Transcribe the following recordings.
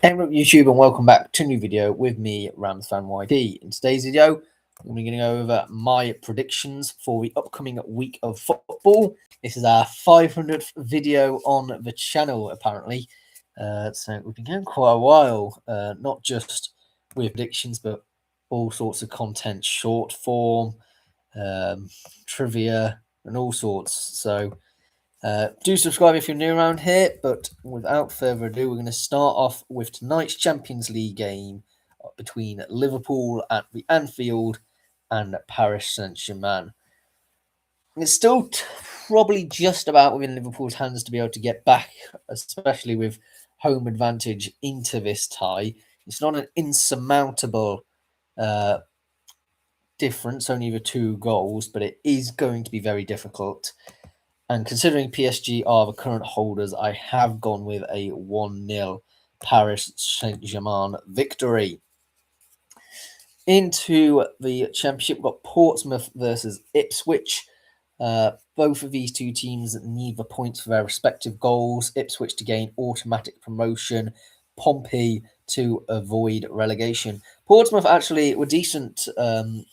Hey up YouTube, and welcome back to a new video with me, Rams Fan YT. In today's video, I'm going to be going over my predictions for the upcoming week of football. This is our 500th video on the channel, apparently. So we've been going quite a while, not just with predictions, but all sorts of content, short form, trivia, and all sorts. So do subscribe if you're new around here, but without further ado, we're going to start off with tonight's Champions League game between Liverpool at the Anfield and Paris Saint-Germain. It's still probably just about within Liverpool's hands to be able to get back, especially with home advantage into this tie. It's not an insurmountable difference, only the 2 goals, but it is going to be very difficult. And considering PSG are the current holders, I have gone with a 1-0 Paris Saint-Germain victory. Into the Championship, we've got Portsmouth versus Ipswich. Both of these two teams need the points for their respective goals. Ipswich to gain automatic promotion. Pompey to avoid relegation. Portsmouth actually were decent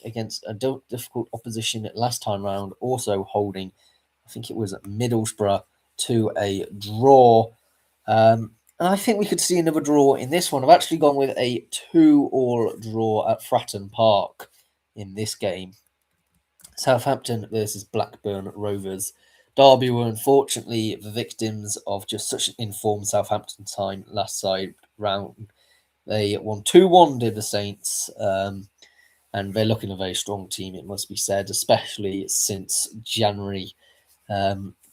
against a difficult opposition last time round, also holding, I think it was Middlesbrough, to a draw. And I think we could see another draw in this one. I've actually gone with a 2-2 draw at Fratton Park in this game. Southampton versus Blackburn Rovers. Derby were unfortunately the victims of just such an informed Southampton time last side round. They won 2-1, did the Saints, and they're looking a very strong team, it must be said, especially since January.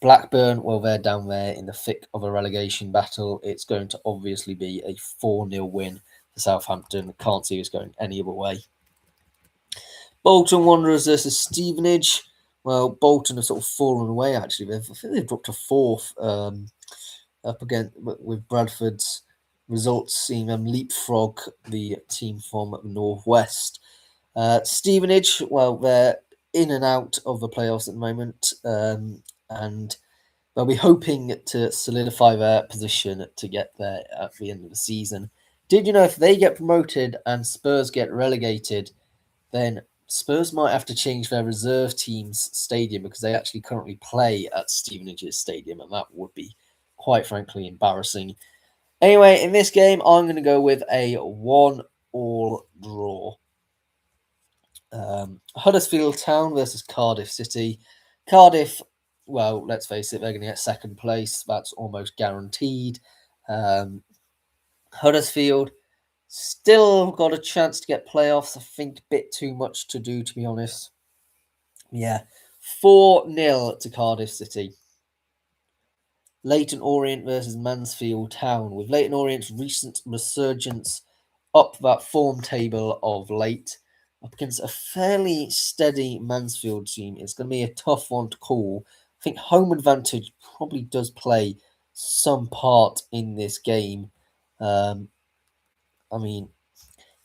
Blackburn, well, they're down there in the thick of a relegation battle. It's going to obviously be a 4-0 win for Southampton. Can't see us going any other way. Bolton Wanderers versus Stevenage. Well, Bolton have sort of fallen away, actually. I think they've dropped to 4th up again with Bradford's results seeing them leapfrog the team from the Northwest. Stevenage, well, they're in and out of the playoffs at the moment, and they'll be hoping to solidify their position to get there at the end of the season. Did you know if they get promoted and Spurs get relegated, then Spurs might have to change their reserve team's stadium because they actually currently play at Stevenage's stadium, and that would be, quite frankly, embarrassing. Anyway, in this game, I'm going to go with a 1-1 draw. Huddersfield Town versus Cardiff City. Cardiff, well, let's face it, they're going to get second place. That's almost guaranteed. Huddersfield still got a chance to get playoffs. I think a bit too much to do, to be honest. Yeah, 4-0 to Cardiff City. Leyton Orient versus Mansfield Town. With Leyton Orient's recent resurgence up that form table of late, up against a fairly steady Mansfield team, it's going to be a tough one to call. I think home advantage probably does play some part in this game. I mean,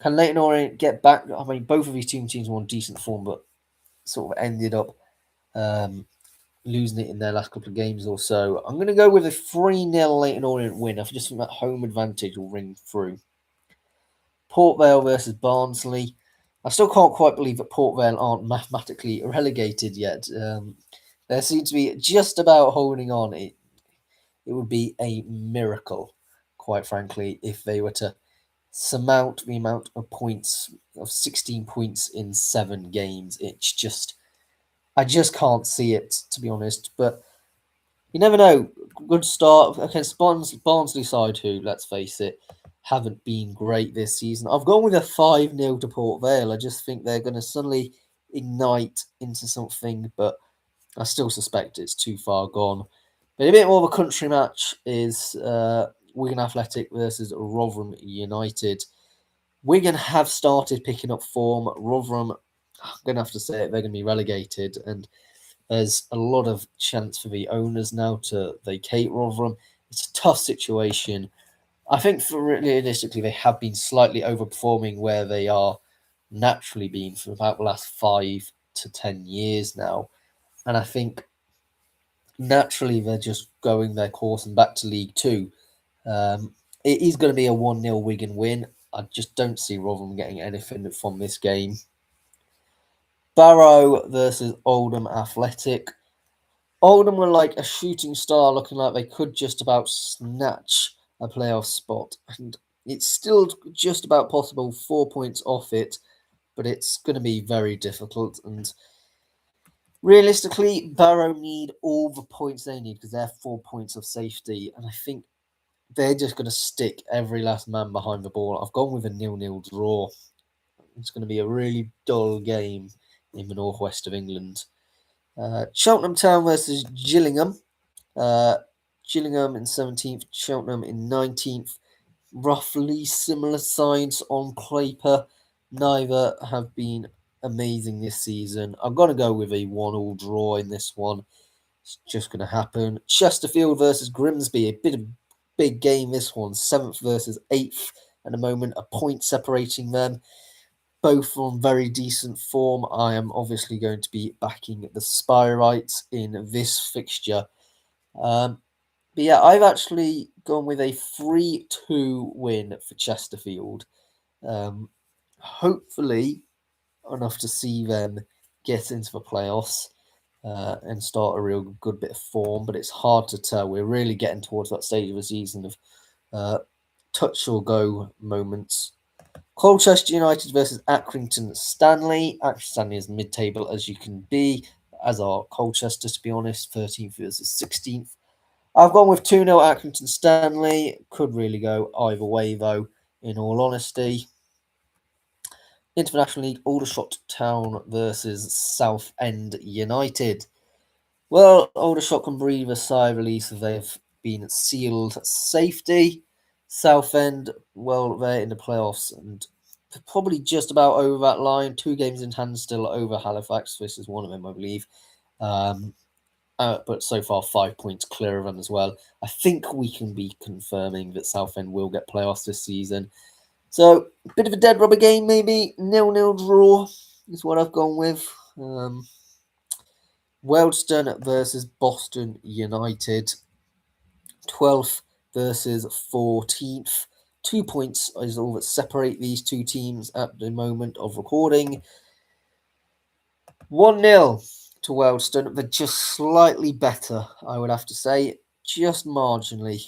can Leyton Orient get back? I mean, both of these two teams were on decent form, but sort of ended up losing it in their last couple of games or so. I'm going to go with a 3-0 Leyton Orient win. I just think that home advantage will ring through. Port Vale versus Barnsley. I still can't quite believe that Port Vale aren't mathematically relegated yet. They seem to be just about holding on. It would be a miracle, quite frankly, if they were to surmount the amount of points of 16 points in 7 games. It's just, I just can't see it, to be honest. But you never know. Good start against Barnsley side, who, let's face it, haven't been great this season. I've gone with a 5-0 to Port Vale. I just think they're going to suddenly ignite into something, but I still suspect it's too far gone. But a bit more of a country match is Wigan Athletic versus Rotherham United. Wigan have started picking up form. Rotherham, I'm going to have to say it, they're going to be relegated, and there's a lot of chance for the owners now to vacate Rotherham. It's a tough situation. I think realistically, they have been slightly overperforming where they are naturally been for about the last 5 to 10 years now. And I think naturally they're just going their course and back to League Two. It is going to be a 1-0 Wigan win. I just don't see Rotherham getting anything from this game. Barrow versus Oldham Athletic. Oldham were like a shooting star, looking like they could just about snatch a playoff spot. And it's still just about possible, 4 points off it, but it's going to be very difficult. And realistically, Barrow need all the points they need because they're 4 points of safety. And I think they're just going to stick every last man behind the ball. I've gone with a 0-0 draw. It's going to be a really dull game in the northwest of England. Cheltenham Town versus Gillingham. Gillingham in 17th, Cheltenham in 19th. Roughly similar sides on paper. Neither have been amazing this season. I'm going to go with a 1-1 draw in this one. It's just going to happen. Chesterfield versus Grimsby. A bit of big game, this one. 7th versus 8th. At the moment, a point separating them. Both on very decent form. I am obviously going to be backing the Spyrites in this fixture. But yeah, I've actually gone with a 3-2 win for Chesterfield. Hopefully enough to see them get into the playoffs and start a real good bit of form, but it's hard to tell. We're really getting towards that stage of the season of touch or go moments. Colchester United versus Accrington Stanley. Accrington Stanley is mid-table as you can be, as are Colchester, to be honest, 13th versus 16th. I've gone with 2-0 Accrington Stanley. Could really go either way, though, in all honesty. International League, Aldershot Town versus Southend United. Well, Aldershot can breathe a sigh of relief as they've been sealed safety. Southend, well, they're in the playoffs and probably just about over that line. 2 games in hand still over Halifax. This is one of them, I believe. But so far 5 points clear of them as well. I think we can be confirming that Southend will get playoffs this season. So, a bit of a dead rubber game, maybe. 0-0 draw is what I've gone with. Wealdstone versus Boston United. 12th versus 14th. 2 points is all that separate these two teams at the moment of recording. 1-0 to Wealdstone. They're just slightly better, I would have to say. Just marginally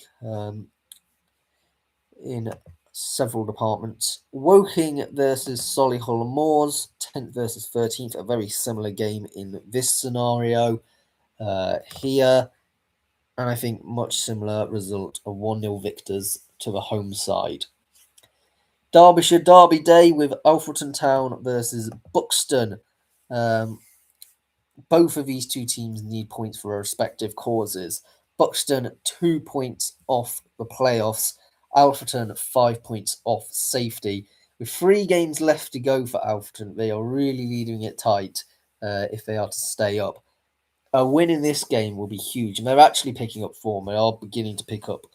in several departments. Woking versus Solihull Moors. 10th versus 13th. A very similar game in this scenario here. And I think much similar result of 1-0 victors to the home side. Derbyshire Derby Day with Alfreton Town versus Buxton. Both of these two teams need points for their respective causes. Buxton 2 points off the playoffs. Alfreton 5 points off safety. With 3 games left to go for Alfreton, they are really leading it tight if they are to stay up. A win in this game will be huge, and they're actually picking up form. They are beginning to pick up.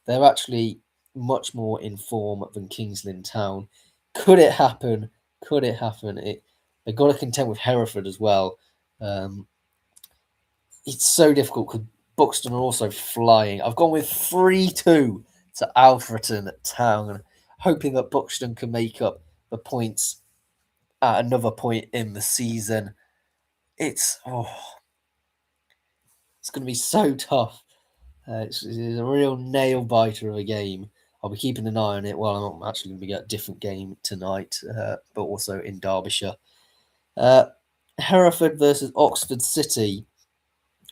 They're actually much more in form than King's Lynn Town. Could it happen? Could it happen? They've got to contend with Hereford as well. It's so difficult because Buxton are also flying. I've gone with 3-2 to Alfreton Town, hoping that Buxton can make up the points at another point in the season. It's going to be so tough. It's a real nail biter of a game. I'll be keeping an eye on it. Well, I'm actually going to be at a different game tonight, but also in Derbyshire. Hereford versus Oxford City.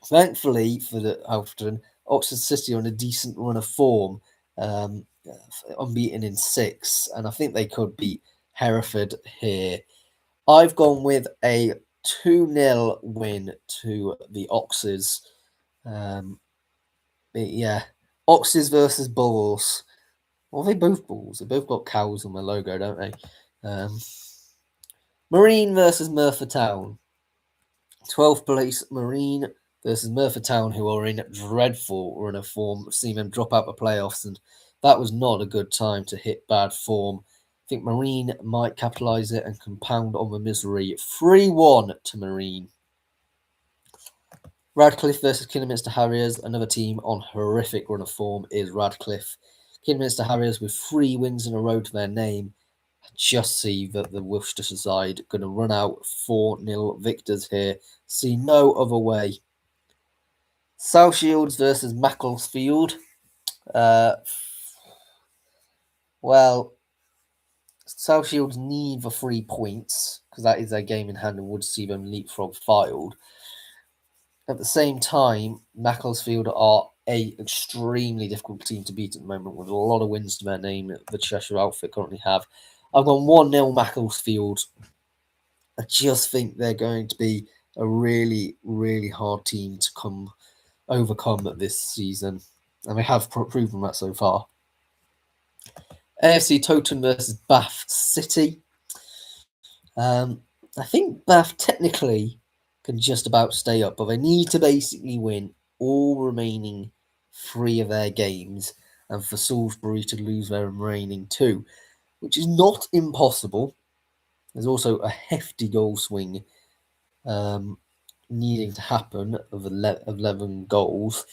Thankfully for the Alfreton, Oxford City are on a decent run of form, unbeaten in 6, and I think they could beat Hereford here. I've gone with a 2-0 win to the Oxes. Yeah, Oxes versus Bulls. Well, they both Bulls. They both got cows on their logo, don't they? Marine versus Merthyr Town. 12th place Marine versus Merthyr Town, who are in dreadful run of form. Seen them drop out the playoffs, and that was not a good time to hit bad form. I think Marine might capitalise it and compound on the misery. 3-1 to Marine. Radcliffe versus Kidderminster Harriers. Another team on horrific run of form is Radcliffe. Kidderminster Harriers with 3 wins in a row to their name. I just see that the Worcestershire side going to run out 4-0 victors here. See no other way. South Shields versus Macclesfield. Well, South Shields need the 3 points because that is their game in hand and would see them leapfrog Fylde. At the same time, Macclesfield are a extremely difficult team to beat at the moment with a lot of wins to their name that the Cheshire outfit currently have. I've gone 1-0 Macclesfield. I just think they're going to be a really, really hard team to overcome this season. And they have proven that so far. AFC Toten versus Bath City. I think Bath technically can just about stay up, but they need to basically win all remaining 3 of their games and for Salisbury to lose their remaining 2, which is not impossible. There's also a hefty goal swing needing to happen of 11 goals.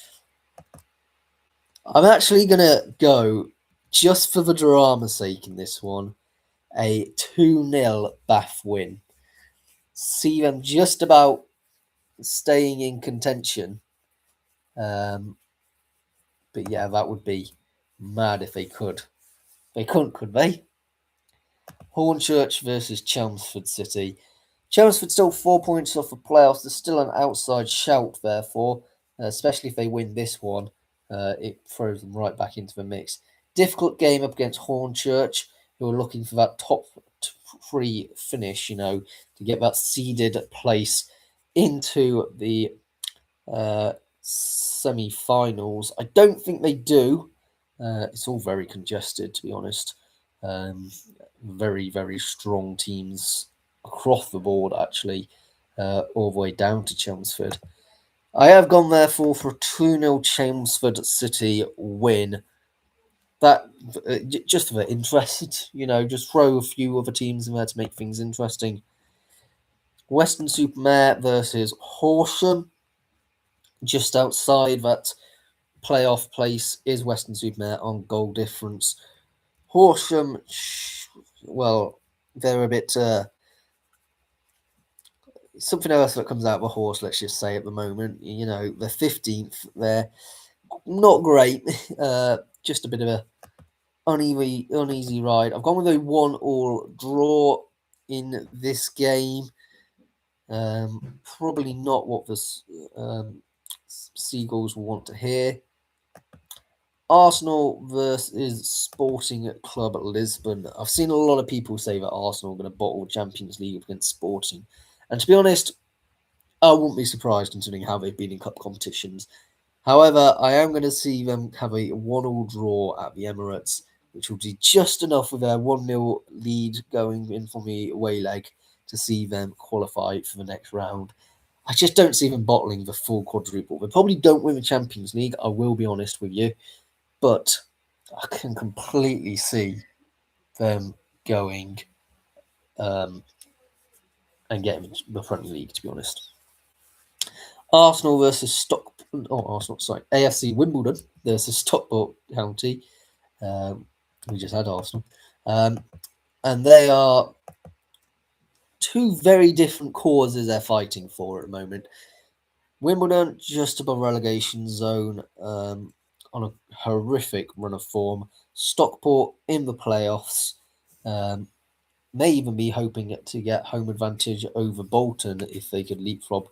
I'm actually going to go, just for the drama's sake in this one, a 2-0 Bath win. See them just about staying in contention. But yeah, that would be mad if they could. They couldn't, could they? Hornchurch versus Chelmsford City. Chelmsford still 4 points off the playoffs. There's still an outside shout, therefore, especially if they win this one. It throws them right back into the mix. Difficult game up against Hornchurch, who are looking for that top 3 finish, to get that seeded place into the semi-finals. I don't think they do. It's all very congested, to be honest. Very, very strong teams across the board, actually, all the way down to Chelmsford. I have gone, therefore, for a 2-0 Chelmsford City win. That, just for the interest, just throw a few other teams in there to make things interesting. Weston-super-Mare versus Horsham. Just outside that playoff place is Weston-super-Mare on goal difference. Horsham, well, they're a bit... something else that comes out of a horse, let's just say, at the moment. They're 15th. They're not great. Just a bit of a uneasy ride. I've gone with a 1-1 draw in this game. Probably not what the Seagulls will want to hear. Arsenal versus Sporting Club Lisbon. I've seen a lot of people say that Arsenal are going to bottle Champions League against Sporting. And to be honest, I wouldn't be surprised considering how they've been in cup competitions. However, I am going to see them have a 1-1 draw at the Emirates, which will be just enough with their 1-0 lead going in from the away leg to see them qualify for the next round. I just don't see them bottling the full quadruple. They probably don't win the Champions League, I will be honest with you. But I can completely see them going and getting the Premier League, to be honest. Arsenal versus AFC Wimbledon versus Stockport County. We just had Arsenal. And they are 2 very different causes they're fighting for at the moment. Wimbledon just above relegation zone on a horrific run of form. Stockport in the playoffs. May even be hoping to get home advantage over Bolton if they could leapfrog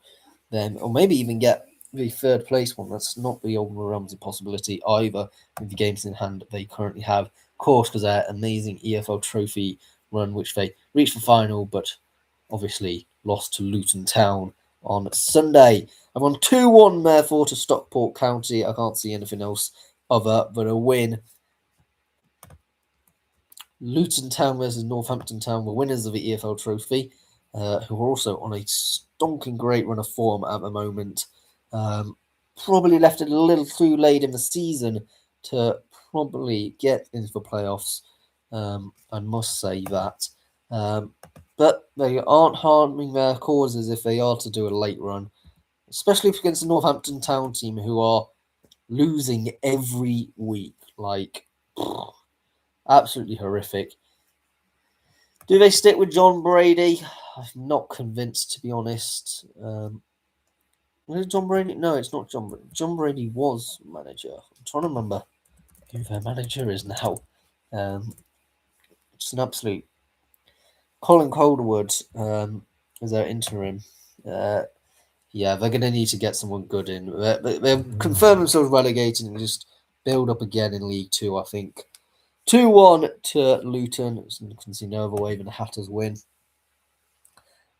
them, or maybe even get the 3rd place one. That's not the old realms of possibility either with the games in hand they currently have. Of course, because their amazing EFL Trophy run, which they reached the final, but obviously lost to Luton Town on Sunday. I'm on 2-1, therefore, to Stockport County. I can't see anything else other than a win. Luton Town versus Northampton Town were winners of the EFL Trophy, who are also on a stonking great run of form at the moment. Probably left it a little too late in the season to probably get into the playoffs. I must say that. But they aren't harming their causes if they are to do a late run, especially against the Northampton Town team, who are losing every week. Like, absolutely horrific. Do they stick with John Brady? I'm not convinced, to be honest. Is John Brady? No, it's not John Brady. John Brady was manager. I'm trying to remember who their manager is now. It's an absolute. Colin Calderwood is their interim. Yeah, they're going to need to get someone good in. They'll confirm themselves relegated and just build up again in League Two, I think. 2-1 to Luton. I can see no other way than a Hatters win.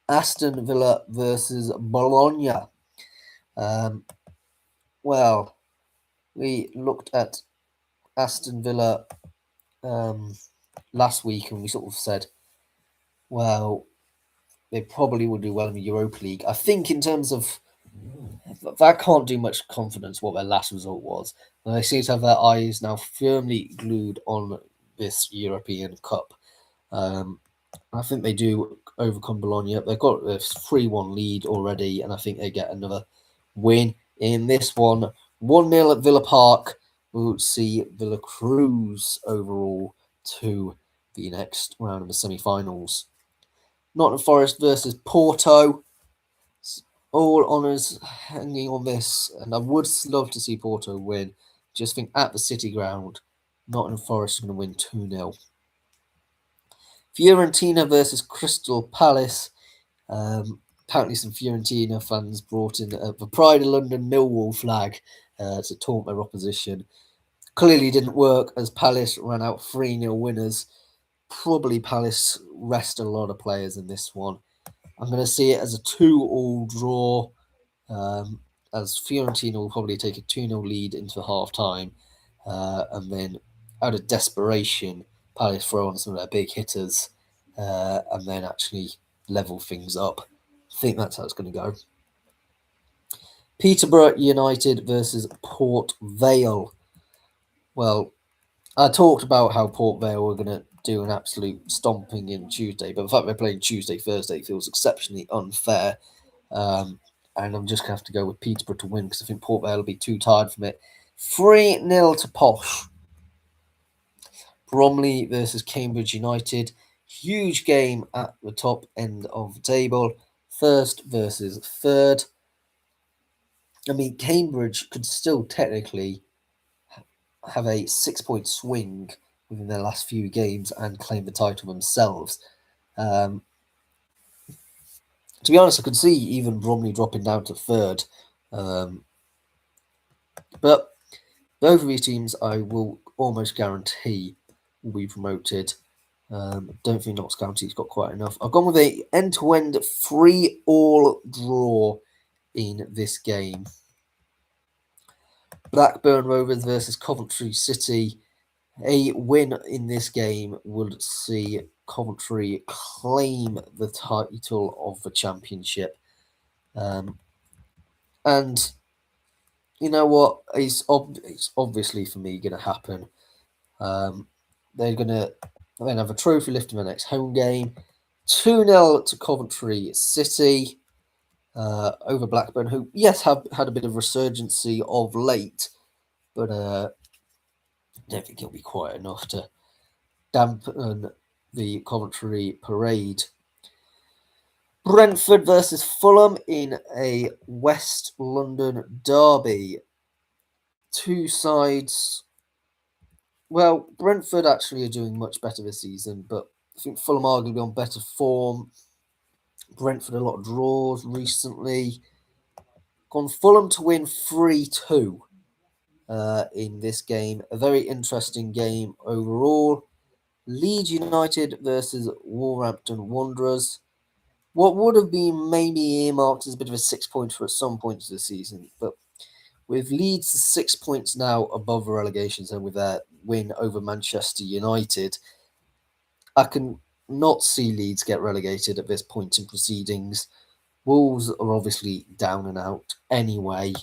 Aston Villa versus Bologna. Well, we looked at Aston Villa last week and we sort of said, well, they probably will do well in the Europa League. I think in terms of that can't do much confidence what their last result was. And they seem to have their eyes now firmly glued on this European Cup. I think they do overcome Bologna. They've got a 3-1 lead already, and I think they get another win in this one. 1-0 at Villa Park. We'll see Villa cruise overall to the next round of the semi-finals. Nottingham Forest versus Porto. All honours hanging on this, and I would love to see Porto win. Just think at the City Ground, Nottingham Forest are going to win 2-0. Fiorentina versus Crystal Palace. Apparently some Fiorentina fans brought in the Pride of London Millwall flag to taunt their opposition. Clearly didn't work as Palace ran out 3-0 winners. Probably Palace rest a lot of players in this one. I'm going to see it as a 2-2 draw, as Fiorentina will probably take a 2-0 lead into half-time, and then out of desperation, Palace throw on some of their big hitters, and then actually level things up. I think that's how it's going to go. Peterborough United versus Port Vale. Well, I talked about how Port Vale were going to do an absolute stomping in Tuesday, but the fact they're playing Tuesday, Thursday feels exceptionally unfair. And I'm just going to have to go with Peterborough to win because I think Port Vale will be too tired from it. 3-0 to Posh. Bromley versus Cambridge United. Huge game at the top end of the table. First versus third. I mean, Cambridge could still technically have a 6-point swing within their last few games and claim the title themselves. To be honest, I could see even Bromley dropping down to third. But both of these teams, I will almost guarantee, will be promoted. Don't think Notts County's got quite enough. I've gone with a end-to-end 3-all draw in this game. Blackburn Rovers versus Coventry City. A win in this game would see Coventry claim the title of the championship. And you know what? It's obviously for me going to happen. They're going to then have a trophy lift in the next home game. 2-0 to Coventry City over Blackburn, who, yes, have had a bit of resurgency of late, but I don't think it'll be quite enough to dampen the Coventry parade. Brentford versus Fulham in a West London derby. Two sides. Well, Brentford actually are doing much better this season, but I think Fulham are going to be on better form. Brentford a lot of draws recently. Gone Fulham to win 3-2 in this game. A very interesting game overall. Leeds United versus Wolverhampton Wanderers. What would have been maybe earmarked as a bit of a 6-pointer at some points of the season, but with Leeds 6 points now above the relegation zone with their win over Manchester United, I can not see Leeds get relegated at this point in proceedings. Wolves are obviously down and out anyway.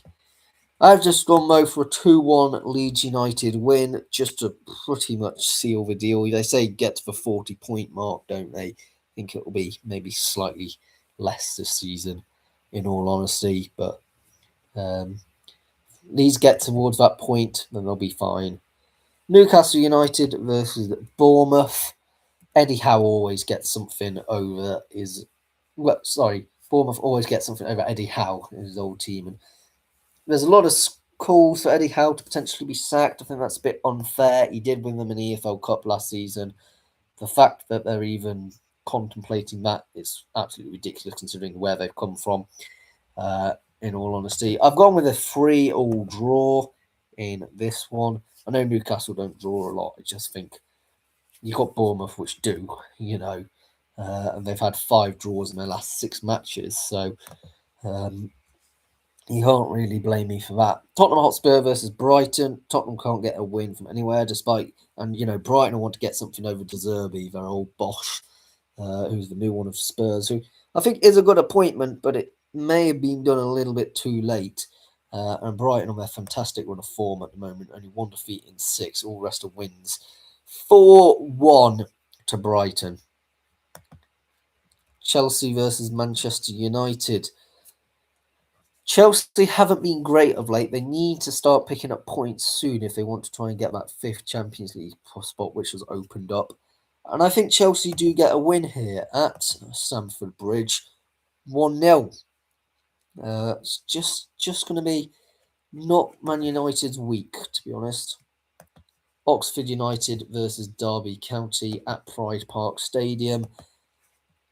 I've just gone Mo for a 2-1 Leeds United win, just to pretty much seal the deal. They say get to the 40-point mark, don't they? I think it will be maybe slightly less this season, in all honesty. But Leeds get towards that point, then they'll be fine. Newcastle United versus Bournemouth. Eddie Howe always gets something over Bournemouth always gets something over Eddie Howe, his old team. And there's a lot of calls for Eddie Howe to potentially be sacked. I think that's a bit unfair. He did win them an EFL Cup last season. The fact that they're even contemplating that is absolutely ridiculous considering where they've come from, in all honesty. I've gone with a 3-3 draw in this one. I know Newcastle don't draw a lot. I just think you've got Bournemouth, which do, and they've had 5 draws in their last 6 matches. So you can't really blame me for that. Tottenham Hotspur versus Brighton. Tottenham can't get a win from anywhere, Brighton want to get something over De Zerbi, their old Bosch, who's the new one of Spurs, who I think is a good appointment, but it may have been done a little bit too late. And Brighton on their fantastic run of form at the moment, only 1 defeat in 6, all rest of wins. 4-1 to Brighton. Chelsea versus Manchester United. Chelsea haven't been great of late. They need to start picking up points soon if they want to try and get that 5th Champions League spot, which has opened up. And I think Chelsea do get a win here at Stamford Bridge, 1-0. It's just going to be not Man United's week, to be honest. Oxford United versus Derby County at Pride Park Stadium.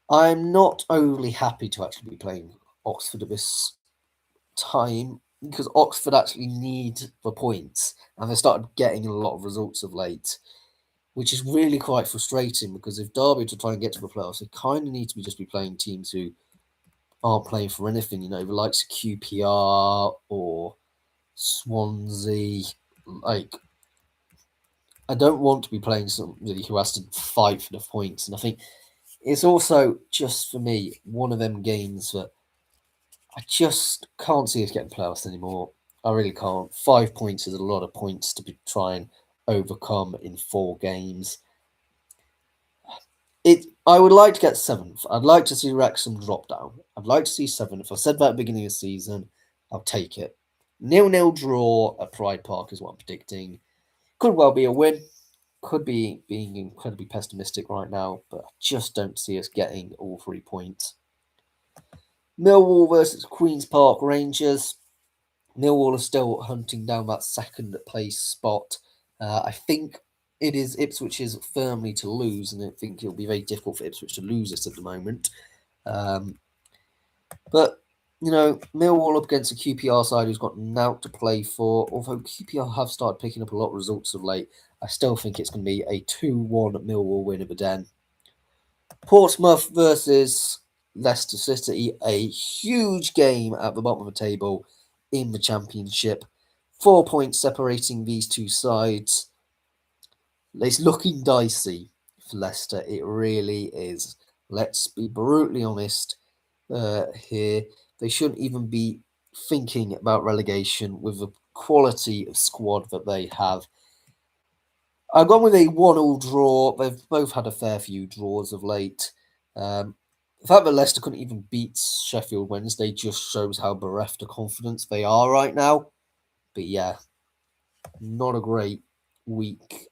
I'm not overly happy to actually be playing Oxford at this time because Oxford actually need the points and they started getting a lot of results of late, which is really quite frustrating because if Derby to try and get to the playoffs, they kind of need to be playing teams who aren't playing for anything, the likes of QPR or Swansea. Like, I don't want to be playing somebody who has to fight for the points, and I think it's also just for me one of them games that I just can't see us getting playoffs anymore. I really can't. 5 points is a lot of points to try and overcome in 4 games. I would like to get 7th. I'd like to see Wrexham drop down. I'd like to see 7th. I said that at the beginning of the season. I'll take it. 0-0 draw at Pride Park is what I'm predicting. Could well be a win. Could be being incredibly pessimistic right now, but I just don't see us getting all 3 points. Millwall versus Queen's Park Rangers. Millwall are still hunting down that 2nd place spot. I think it is Ipswich's firmly to lose, and I think it'll be very difficult for Ipswich to lose this at the moment. But, Millwall up against a QPR side who's got nought to play for. Although QPR have started picking up a lot of results of late, I still think it's going to be a 2-1 Millwall win at the Den. Portsmouth versus Leicester City, a huge game at the bottom of the table in the Championship. 4 points separating these two sides. It's looking dicey for Leicester. It really is. Let's be brutally honest here. They shouldn't even be thinking about relegation with the quality of squad that they have. I've gone with a 1-1 draw. They've both had a fair few draws of late. The fact that Leicester couldn't even beat Sheffield Wednesday just shows how bereft of confidence they are right now. But yeah, not a great week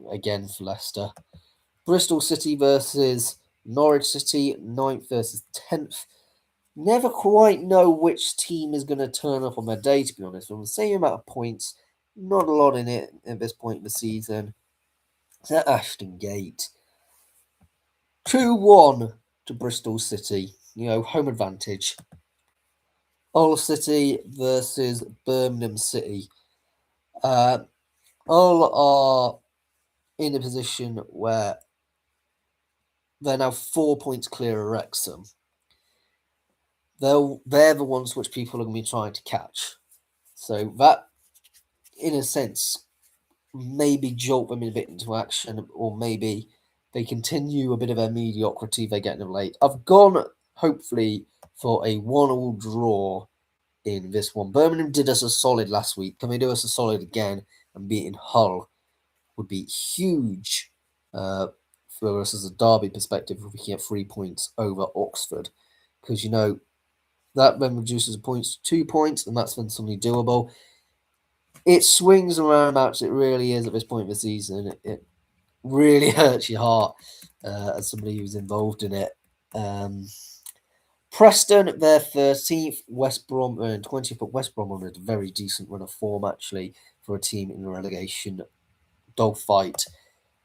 again for Leicester. Bristol City versus Norwich City, 9th versus 10th. Never quite know which team is going to turn up on their day, to be honest. From the same amount of points, not a lot in it at this point in the season. It's at Ashton Gate. 2-1 to Bristol City. Home advantage. Hull City versus Birmingham City. Hull are in a position where they're now 4 points clear of Wrexham. They're the ones which people are going to be trying to catch. So that, in a sense, maybe jolt them a bit into action, or maybe they continue a bit of their mediocrity they're getting of late. I've gone, hopefully, for a 1-1 draw in this one. Birmingham did us a solid last week. Can they do us a solid again? And beating Hull would be huge for us as a Derby perspective if we can get 3 points over Oxford. Because, that then reduces points to 2 points, and that's then suddenly doable. It swings and roundabouts. It really is at this point of the season. It really hurts your heart as somebody who's involved in it. Preston, they're 13th. West Brom are in 20th, but West Brom are in a very decent run of form, actually, for a team in the relegation dogfight.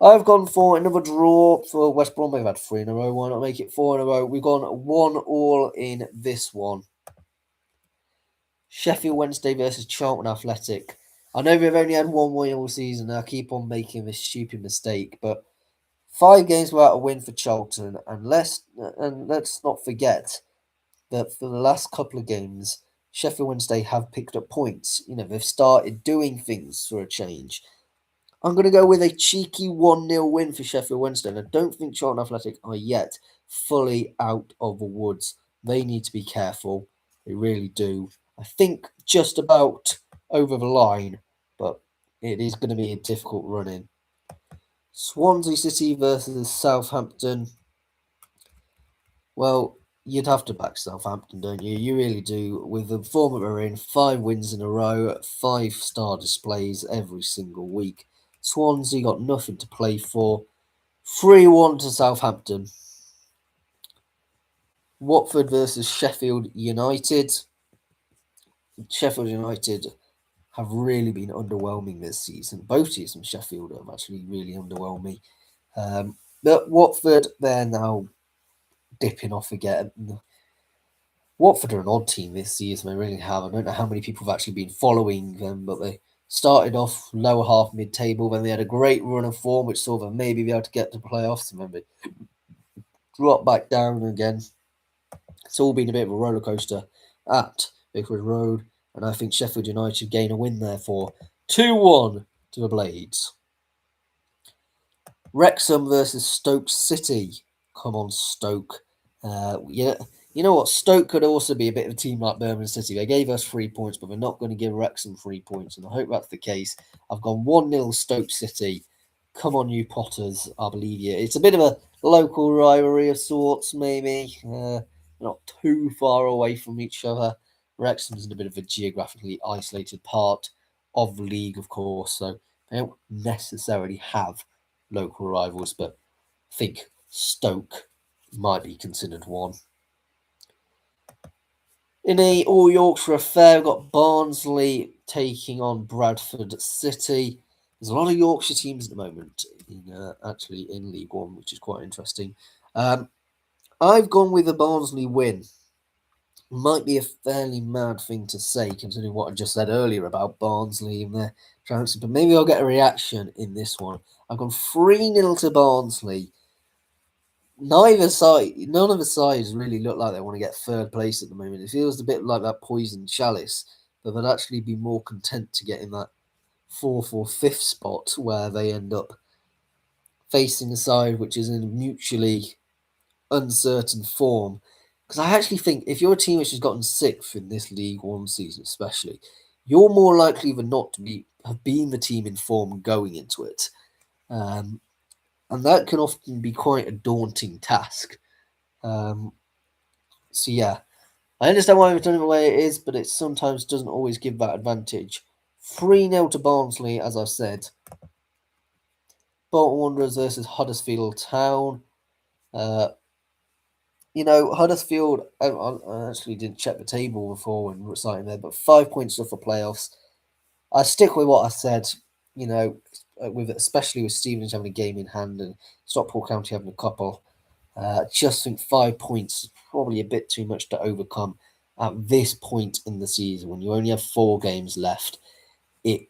I've gone for another draw for West Brom. They've had 3 in a row. Why not make it 4 in a row? We've gone 1-1 in this one. Sheffield Wednesday versus Charlton Athletic. I know we've only had 1 win all season. I keep on making this stupid mistake, but 5 games without a win for Charlton, and let's not forget that for the last couple of games, Sheffield Wednesday have picked up points. They've started doing things for a change. I'm going to go with a cheeky 1-0 win for Sheffield Wednesday. And I don't think Charlton Athletic are yet fully out of the woods. They need to be careful. They really do. I think just about over the line, but it is going to be a difficult run-in. Swansea City versus Southampton. Well, you'd have to back Southampton, don't you? You really do. With the form that we're in, 5 wins in a row, 5-star displays every single week. Swansea got nothing to play for. 3-1 to Southampton. Watford versus Sheffield United. Sheffield United have really been underwhelming this season. Both teams from Sheffield have actually really underwhelmed me. But Watford, they're now dipping off again. Watford are an odd team this season. They really have. I don't know how many people have actually been following them, but they started off lower half mid-table. Then they had a great run of form, which saw them maybe be able to get to playoffs. And then they dropped back down again. It's all been a bit of a roller coaster at Vicarage Road, and I think Sheffield United should gain a win there for 2-1 to the Blades. Wrexham versus Stoke City. Come on, Stoke. Yeah, you know what? Stoke could also be a bit of a team like Birmingham City. They gave us 3 points, but they're not going to give Wrexham 3 points, and I hope that's the case. I've gone 1-0 Stoke City. Come on, you Potters. I believe you. It's a bit of a local rivalry of sorts, maybe. Not too far away from each other. Wrexham's in a bit of a geographically isolated part of the league, of course, so they don't necessarily have local rivals, but I think Stoke might be considered one. In a all Yorkshire affair, we've got Barnsley taking on Bradford City. There's a lot of Yorkshire teams at the moment in League One, which is quite interesting. I've gone with a Barnsley win. Might be a fairly mad thing to say, considering what I just said earlier about Barnsley and their chances, but maybe I'll get a reaction in this one. I've gone 3-0 to Barnsley. None of the sides really look like they want to get 3rd place at the moment. It feels a bit like that poisoned chalice, but they'd actually be more content to get in that 4th or 5th spot where they end up facing a side which is in mutually uncertain form. Because I actually think if you're a team which has gotten 6th in this League One season, especially, you're more likely than not to have been the team in form going into it. And that can often be quite a daunting task. So yeah, I understand why we've done it the way it is, but it sometimes doesn't always give that advantage. 3-0 to Barnsley, as I said. Bolton Wanderers versus Huddersfield Town. Huddersfield, I actually didn't check the table before when reciting there, but 5 points off for playoffs. I stick with what I said, especially with Stevenage having a game in hand and Stockport County having a couple. I just think 5 points is probably a bit too much to overcome at this point in the season when you only have 4 games left. It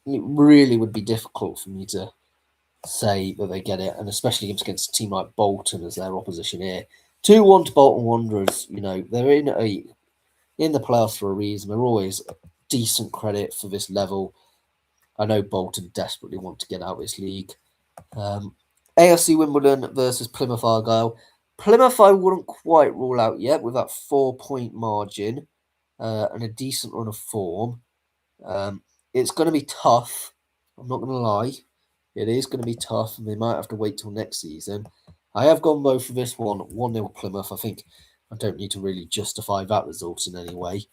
really would be difficult for me to say that they get it, and especially against a team like Bolton as their opposition here. 2-1 to Bolton Wanderers. They're in the playoffs for a reason. They're always decent credit for this level. I know Bolton desperately want to get out of this league. AFC Wimbledon versus Plymouth Argyle. Plymouth I wouldn't quite rule out yet with that 4-point margin and a decent run of form. It's going to be tough. I'm not going to lie. It is going to be tough, and they might have to wait till next season. I have gone both for this one. 1-0 Plymouth. I think I don't need to really justify that result in any way.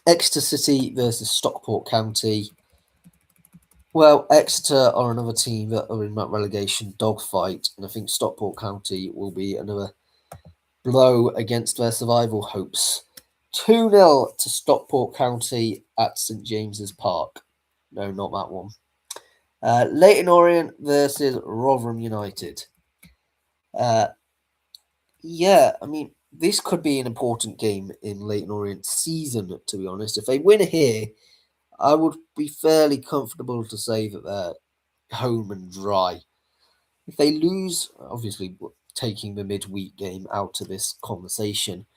Exeter City versus Stockport County. Well, Exeter are another team that are in that relegation dogfight, and I think Stockport County will be another blow against their survival hopes. 2-0 to Stockport County at St James's Park. No, not that one. Leyton Orient versus Rotherham United. Yeah, I mean, this could be an important game in Leyton Orient's season, to be honest. If they win here, I would be fairly comfortable to say that they're home and dry. If they lose, obviously taking the midweek game out of this conversation,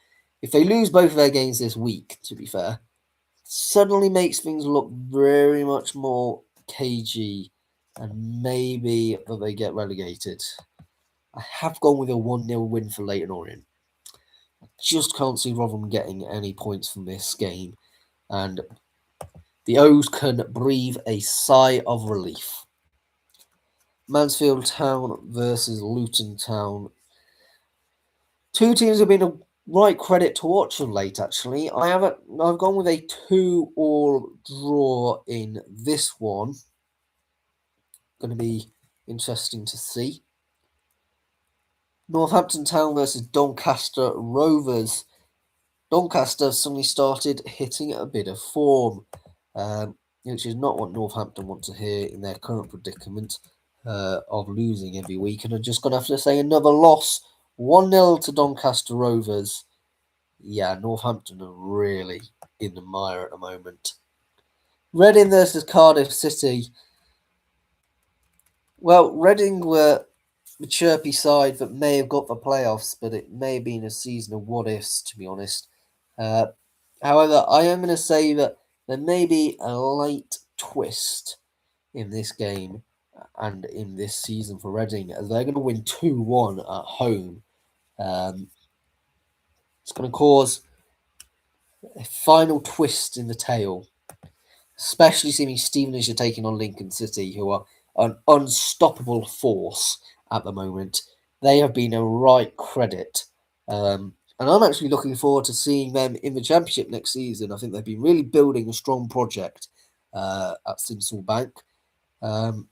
if they lose both of their games this week, to be fair, suddenly makes things look very much more cagey and maybe that they get relegated. I have gone with a 1-0 win for Leyton Orient. I just can't see Rotherham getting any points from this game, and the O's can breathe a sigh of relief. Mansfield Town versus Luton Town. Two teams have been a right credit to watch of late, actually. I've gone with a 2-2 draw in this one. Going to be interesting to see. Northampton Town versus Doncaster Rovers. Doncaster suddenly started hitting a bit of form, which is not what Northampton want to hear in their current predicament of losing every week. And I'm just going to have to say another loss. 1-0 to Doncaster Rovers. Yeah, Northampton are really in the mire at the moment. Reading versus Cardiff City. Well, Reading were the chirpy side that may have got the playoffs, but it may have been a season of what-ifs, to be honest. However, I am going to say that there may be a light twist in this game and in this season for Reading, as they're going to win 2-1 at home. It's going to cause a final twist in the tale, especially seeing Stevenage are taking on Lincoln City, who are an unstoppable force at the moment. They have been a right credit. And I'm actually looking forward to seeing them in the Championship next season. I think they've been really building a strong project at Sinsel Bank. And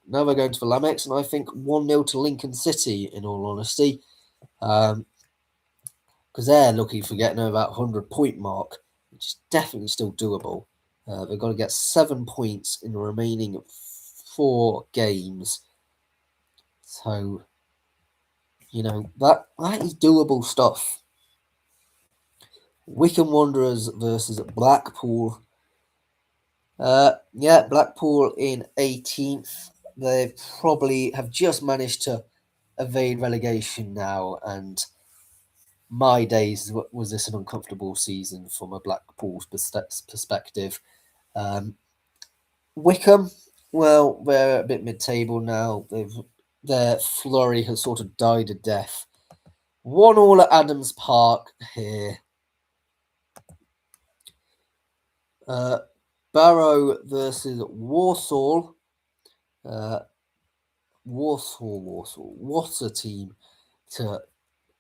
now they're going to the Lamex, and I think 1-0 to Lincoln City, in all honesty. Because they're looking for getting over that 100-point mark, which is definitely still doable. They've got to get 7 points in the remaining 4 games. So, that is doable stuff. Wycombe Wanderers versus Blackpool. Blackpool in 18th. They probably have just managed to evade relegation now, and my days was this an uncomfortable season from a Blackpool's perspective. Wycombe, well, they're a bit mid-table now. Their flurry has sort of died a death. 1-1 at Adams Park here. Barrow versus Walsall. Walsall. What a team to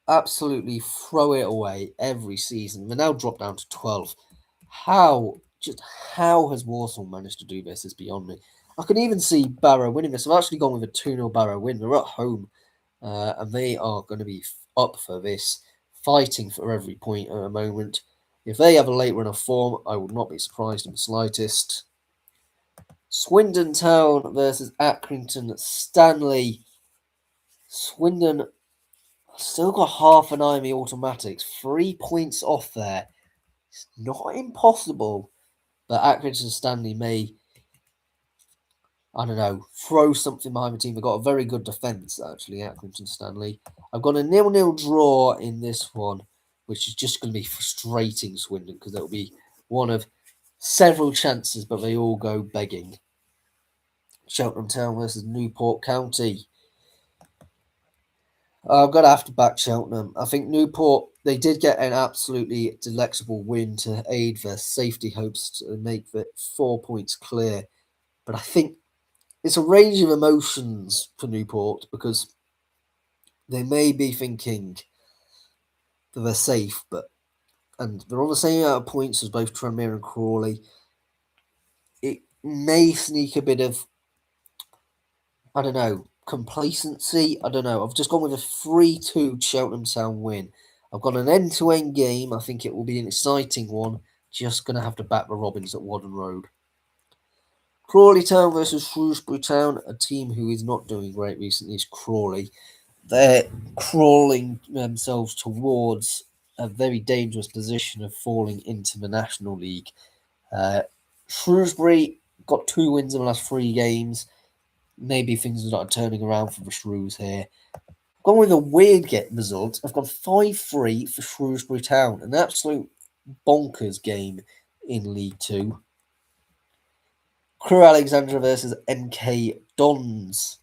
absolutely throw it away every season. They're now dropped down to 12. How has Walsall managed to do this is beyond me. I can even see Barrow winning this. I've actually gone with a 2-0 Barrow win. They're at home, and they are going to be up for this, fighting for every point at the moment. If they have a late run of form, I would not be surprised in the slightest. Swindon Town versus Accrington Stanley. Swindon still got half an eye on the automatics. 3 points off there. It's not impossible, but Accrington Stanley may, throw something behind the team. They've got a very good defence, actually, Accrington Stanley. I've got a 0-0 draw in this one, which is just going to be frustrating Swindon, because it'll be one of several chances, but they all go begging. Cheltenham Town versus Newport County. I've got to have to back Cheltenham. I think Newport, they did get an absolutely delectable win to aid their safety hopes to make the 4 points clear. But I think it's a range of emotions for Newport, because they may be thinking that they're safe, but and they're on the same amount of points as both Tranmere and Crawley. It may sneak a bit of, I don't know, complacency. I don't know. I've just gone with a 3-2 Cheltenham Town win. I've got an end-to-end game. I think it will be an exciting one. Just going to have to back the Robins at Wadden Road. Crawley Town versus Shrewsbury Town, a team who is not doing great recently is Crawley. They're crawling themselves towards a very dangerous position of falling into the National League. Shrewsbury got 2 wins in the last 3 games. Maybe things are not turning around for the Shrews here. I've gone with a weird result. I've gone 5-3 for Shrewsbury Town. An absolute bonkers game in League 2. Crewe Alexandra versus MK Dons.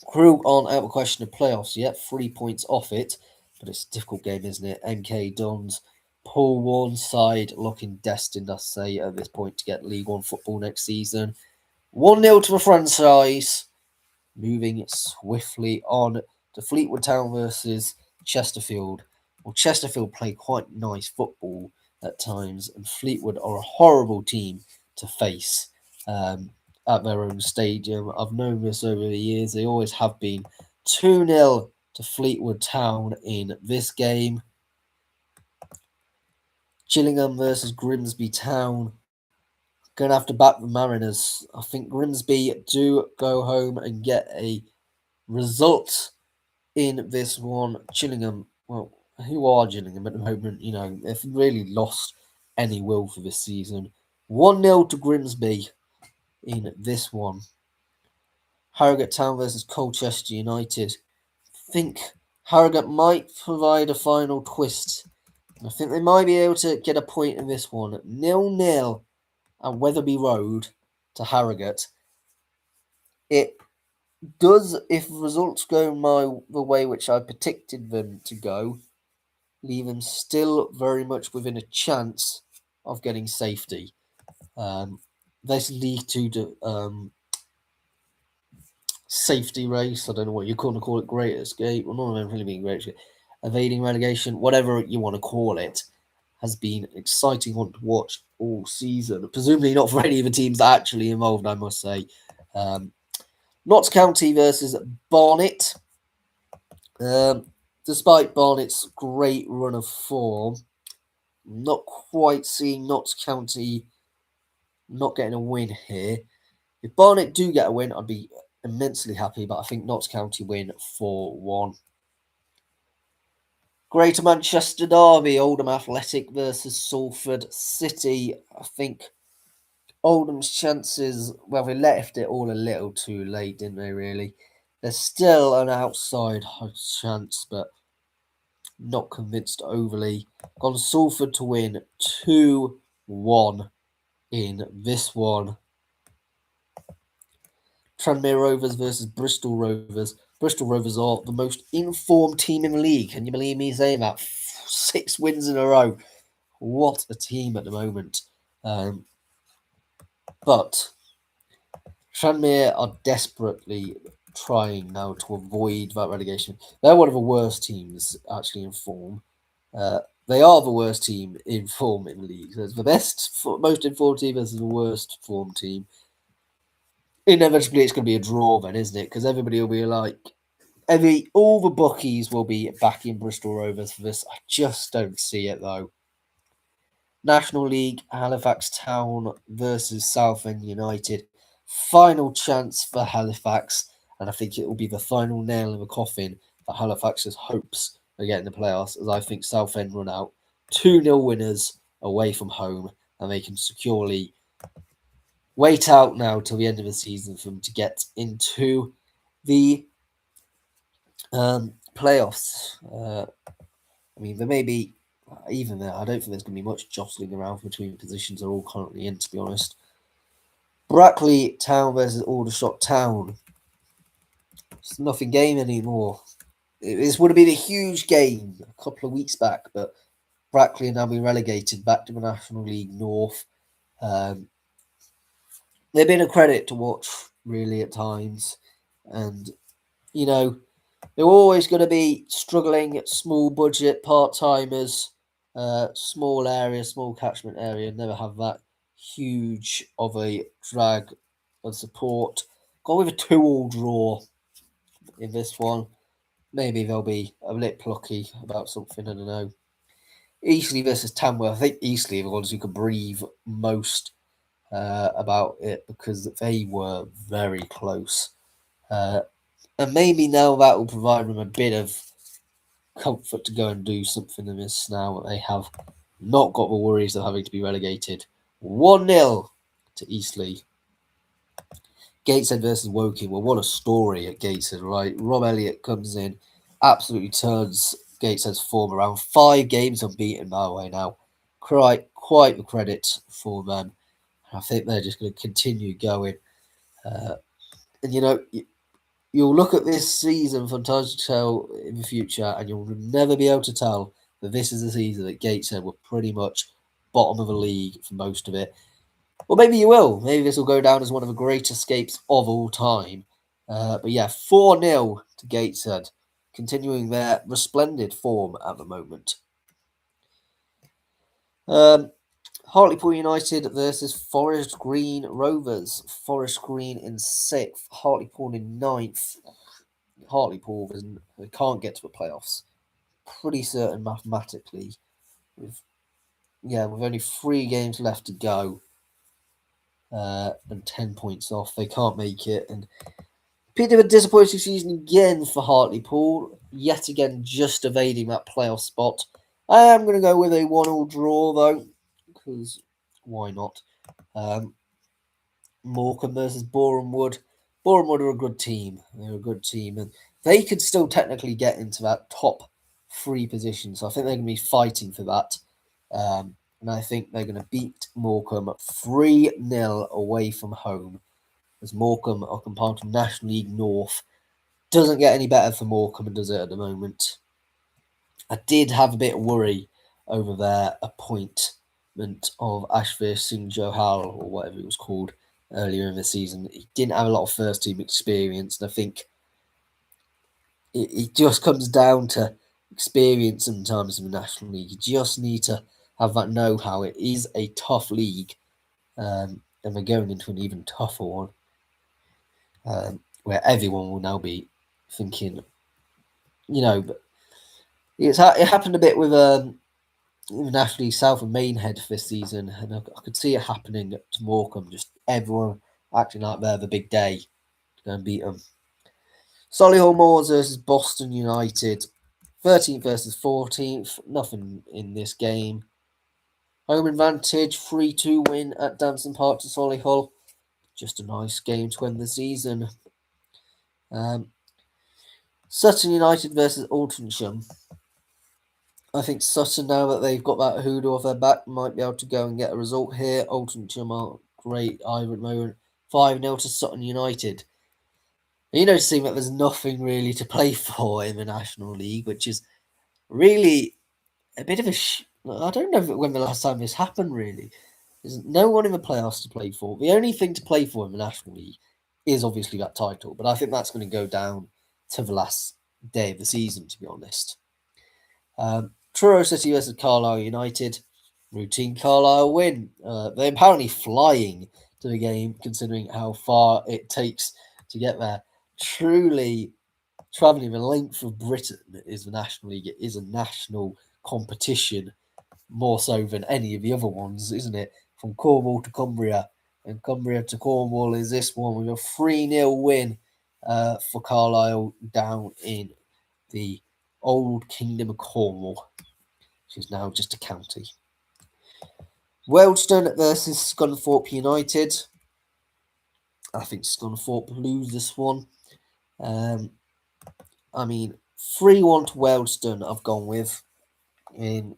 Crewe aren't out of question of playoffs yet. 3 points off it. But it's a difficult game, isn't it? MK Dons, Paul Warne side looking destined, I say, at this point to get League 1 football next season. 1-0 to the franchise. Moving swiftly on to Fleetwood Town versus Chesterfield. Well, Chesterfield play quite nice football at times, and Fleetwood are a horrible team to face at their own stadium. I've known this over the years. They always have been. 2-0 to Fleetwood Town in this game. Gillingham versus Grimsby Town. Going to have to back the Mariners. I think Grimsby do go home and get a result in this one. Gillingham, well, who are Gillingham at the moment? You know, they've really lost any will for this season. 1-0 to Grimsby in this one. Harrogate Town versus Colchester United. I think Harrogate might provide a final twist. I think they might be able to get a point in this one. 0-0 at Wetherby Road to Harrogate. It does, if results go the way which I predicted them to go, leave them still very much within a chance of getting safety. This League 2 safety race, I don't know what you're going to call it, Great Escape, well, not really being Great Escape, evading relegation, whatever you want to call it, has been an exciting one to watch all season. Presumably not for any of the teams actually involved, I must say. Notts County versus Barnet. Despite Barnet's great run of form, not quite seeing Notts County not getting a win here. If Barnet do get a win, I'd be immensely happy, but I think Notts County win 4-1. Greater Manchester Derby, Oldham Athletic versus Salford City. I think Oldham's chances, well, they left it all a little too late, didn't they, really? There's still an outside chance, but not convinced overly. Gone Salford to win 2-1 in this one. Tranmere Rovers versus Bristol Rovers. Bristol Rovers are the most informed team in the league. Can you believe me saying that? 6 wins in a row. What a team at the moment. But Tranmere are desperately trying now to avoid that relegation. They're one of the worst teams actually in form. They are the worst team in form in the league. So it's the most informed team versus the worst form team. Inevitably, it's going to be a draw then, isn't it? Because everybody will be like, all the bookies will be backing Bristol Rovers for this. I just don't see it though. National League, Halifax Town versus Southend United. Final chance for Halifax, and I think it will be the final nail in the coffin for Halifax's hopes of getting the playoffs, as I think Southend run out. 2-0 winners away from home, and they can securely wait out now till the end of the season for them to get into the playoffs. I mean, there may be, even there, I don't think there's going to be much jostling around between positions they're all currently in, to be honest. Brackley Town versus Aldershot Town. It's nothing game anymore. This would have been a huge game a couple of weeks back, but Brackley are now being relegated back to the National League North. They've been a credit to watch, really, at times. And, you know, they're always going to be struggling, small budget, part-timers. Small area, small catchment area, never have that huge of a drag of support. Go with a 2-all draw in this one. Maybe they'll be a bit plucky about something, I don't know. Eastleigh versus Tamworth. I think Eastleigh are the ones who could breathe most about it because they were very close. And maybe now that will provide them a bit of comfort to go and do something in this now that they have not got the worries of having to be relegated. 1-0 to Eastleigh. Gateshead versus Woking. Well, what a story at Gateshead, right? Rob Elliott comes in, absolutely turns Gateshead's form around. 5 games unbeaten, by the way, now. Quite the credit for them. I think they're just going to continue going. And, you'll look at this season from time to tell in the future, and you'll never be able to tell that this is a season that Gateshead were pretty much bottom of the league for most of it. Well, maybe you will. Maybe this will go down as one of the great escapes of all time. But yeah, 4-0 to Gateshead, continuing their resplendent form at the moment. Hartlepool United versus Forest Green Rovers. Forest Green in 6th, Hartlepool in 9th. Hartlepool they can't get to the playoffs. Pretty certain mathematically. With only 3 games left to go. And 10 points off. They can't make it. And bit of a disappointing season again for Hartlepool. Yet again, just evading that playoff spot. I am going to go with a 1-all draw, though, because why not? Morecambe versus Boreham Wood. Boreham Wood are a good team. They're a good team, and they could still technically get into that top 3 position. So I think they're going to be fighting for that. And I think they're going to beat Morecambe 3-0 away from home, as Morecambe are compound from National League North. Doesn't get any better for Morecambe, does it, at the moment? I did have a bit of worry over their appointment of Ashvir Singh Johal, or whatever it was called, earlier in the season. He didn't have a lot of first team experience, and I think it just comes down to experience sometimes in the National League. You just need to have that know-how. It is a tough league, and we're going into an even tougher one, where everyone will now be thinking, but it happened a bit with National League South and Mainhead this season, and I could see it happening to Morecambe, just everyone acting like they're the big day to go and beat them. Solihull Moors versus Boston United. 13th versus 14th. Nothing in this game. Home advantage, 3-2 win at Damson Park to Solihull. Just a nice game to end the season. Sutton United versus Altonsham. I think Sutton, now that they've got that hoodoo off their back, might be able to go and get a result here. Altonsham are great either at the moment. 5-0 to Sutton United. Seeing that there's nothing really to play for in the National League, which is really a bit of I don't know when the last time this happened, really. There's no one in the playoffs to play for. The only thing to play for in the National League is obviously that title, but I think that's going to go down to the last day of the season, to be honest. Truro City versus Carlisle United. Routine Carlisle win. They're apparently flying to the game, considering how far it takes to get there. Truly, travelling the length of Britain is the National League. It is a national competition, more so than any of the other ones, isn't it? From Cornwall to Cumbria, and Cumbria to Cornwall is this one with a 3-0 win for Carlisle down in the old Kingdom of Cornwall, which is now just a county. Wealdstone versus Scunthorpe United. I think Scunthorpe lose this one. 3-1 to Wealdstone I've gone with in,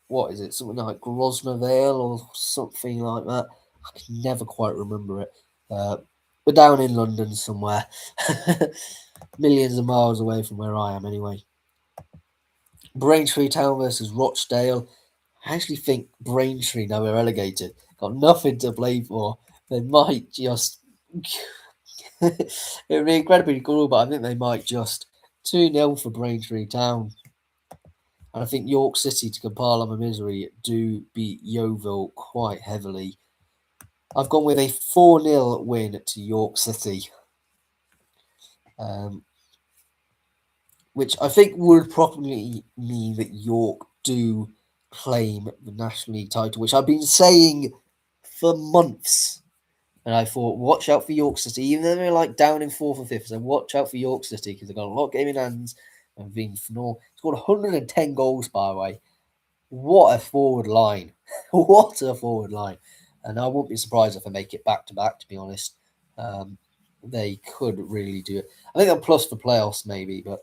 what is it, something like Grosvenor Vale or something like that. I can never quite remember it. We're down in London somewhere. Millions of miles away from where I am anyway. Braintree Town versus Rochdale. I actually think Braintree, now we're relegated, got nothing to play for. They might just... it would be incredibly cool, but I think they might just 2-0 for Braintree Town. And I think York City, to compile on my misery, do beat Yeovil quite heavily. I've gone with a 4-0 win to York City, which I think would probably mean that York do claim the National League title, which I've been saying for months. And I thought, watch out for York City, even though they're like down in 4th or 5th. So watch out for York City because they've got a lot of game in hands and being phenomenal. Scored 110 goals, by the way. What a forward line. What a forward line. And I wouldn't be surprised if they make it back to back, to be honest. They could really do it. I think they're plus for playoffs, maybe, but